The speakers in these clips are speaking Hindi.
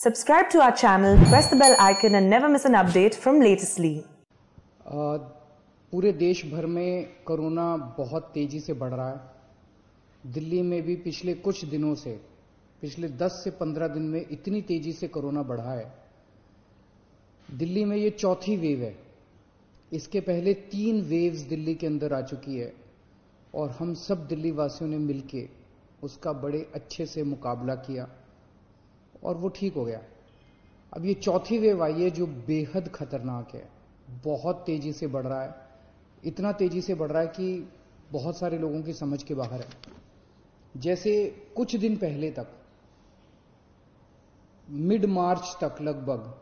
Subscribe to our channel, press the bell icon and never miss an update from Latestly. पूरे देश भर में कोरोना बहुत तेजी से बढ़ रहा है। दिल्ली में भी पिछले कुछ दिनों से, पिछले 10 से 15 दिन में इतनी तेजी से कोरोना बढ़ा है। दिल्ली में ये चौथी वेव है। इसके पहले 3 वेव्स दिल्ली के अंदर आ चुकी है और हम सब दिल्ली वासियों ने मिलके उसका बड़े अच्छे से मुकाबला किया और वो ठीक हो गया। अब ये चौथी वेव आई है जो बेहद खतरनाक है, बहुत तेजी से बढ़ रहा है। इतना तेजी से बढ़ रहा है कि बहुत सारे लोगों की समझ के बाहर है। जैसे कुछ दिन पहले तक, मिड मार्च तक लगभग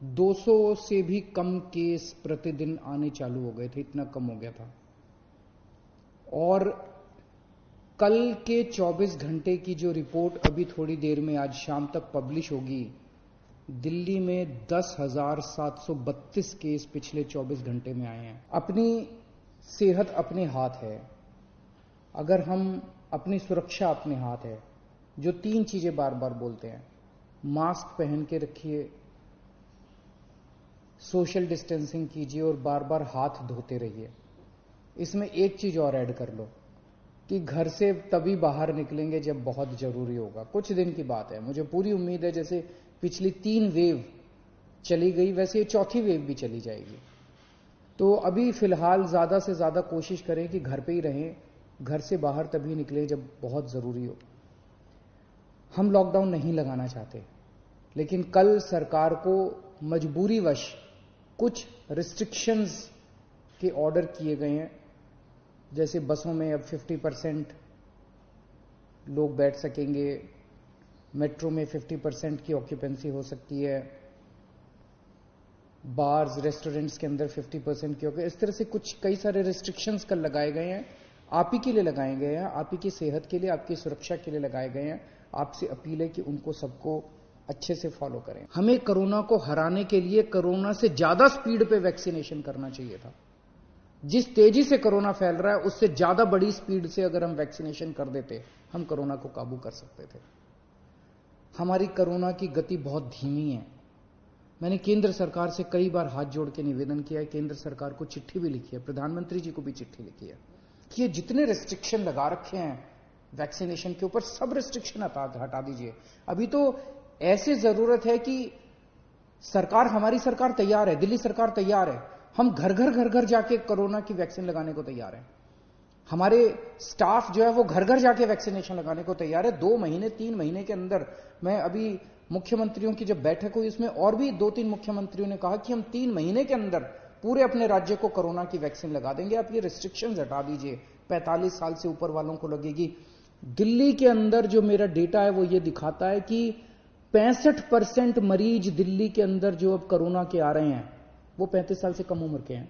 200 से भी कम केस प्रतिदिन आने चालू हो गए थे, इतना कम हो गया था। और कल के 24 घंटे की जो रिपोर्ट अभी थोड़ी देर में आज शाम तक पब्लिश होगी, दिल्ली में 10,732 केस पिछले 24 घंटे में आए हैं। अपनी सेहत अपने हाथ है। अगर हम अपनी सुरक्षा अपने हाथ है, जो 3 चीजें बार बार बोलते हैं, मास्क पहन के रखिए, सोशल डिस्टेंसिंग कीजिए और बार बार हाथ धोते रहिए। इसमें एक चीज और ऐड कर लो कि घर से तभी बाहर निकलेंगे जब बहुत जरूरी होगा। कुछ दिन की बात है, मुझे पूरी उम्मीद है जैसे पिछली 3 वेव चली गई वैसे ये चौथी वेव भी चली जाएगी। तो अभी फिलहाल ज्यादा से ज्यादा कोशिश करें कि घर पे ही रहें, घर से बाहर तभी निकलें जब बहुत जरूरी हो। हम लॉकडाउन नहीं लगाना चाहते, लेकिन कल सरकार को मजबूरीवश कुछ रिस्ट्रिक्शंस के ऑर्डर किए गए हैं। जैसे बसों में अब 50% लोग बैठ सकेंगे, मेट्रो में 50% की ऑक्यूपेंसी हो सकती है, बार्स रेस्टोरेंट्स के अंदर 50% की ऑक्यूपेंसी, इस तरह से कुछ कई सारे रिस्ट्रिक्शंस कल लगाए गए हैं। आप ही के लिए लगाए गए हैं, आप ही की सेहत के लिए, आपकी सुरक्षा के लिए लगाए गए हैं। आपसे अपील है कि उनको सबको अच्छे से फॉलो करें। हमें कोरोना को हराने के लिए कोरोना से ज्यादा स्पीड पे वैक्सीनेशन करना चाहिए था। जिस तेजी से कोरोना फैल रहा है उससे ज्यादा बड़ी स्पीड से अगर हम वैक्सीनेशन कर देते, हम कोरोना को काबू कर सकते थे। हमारी कोरोना की गति बहुत धीमी है। मैंने केंद्र सरकार से कई बार हाथ जोड़ के निवेदन किया है, केंद्र सरकार को चिट्ठी भी लिखी है, प्रधानमंत्री जी को भी चिट्ठी लिखी है कि ये जितने रिस्ट्रिक्शन लगा रखे हैं वैक्सीनेशन के ऊपर, सब रिस्ट्रिक्शन हटा दीजिए। अभी तो ऐसे जरूरत है कि सरकार, हमारी सरकार तैयार है, दिल्ली सरकार तैयार है, हम घर घर जाके कोरोना की वैक्सीन लगाने को तैयार है। हमारे स्टाफ जो है वो घर घर जाके वैक्सीनेशन लगाने को तैयार है। 2 महीने 3 महीने के अंदर, मैं अभी मुख्यमंत्रियों की जब बैठक हुई उसमें और भी 2-3 मुख्यमंत्रियों ने कहा कि हम 3 महीने के अंदर पूरे अपने राज्य को कोरोना की वैक्सीन लगा देंगे। आप ये रिस्ट्रिक्शंस हटा दीजिए, 45 साल से ऊपर वालों को लगेगी। दिल्ली के अंदर जो मेरा डेटा है वो ये दिखाता है कि 65% मरीज दिल्ली के अंदर जो अब कोरोना के आ रहे हैं वो 35 साल से कम उम्र के हैं।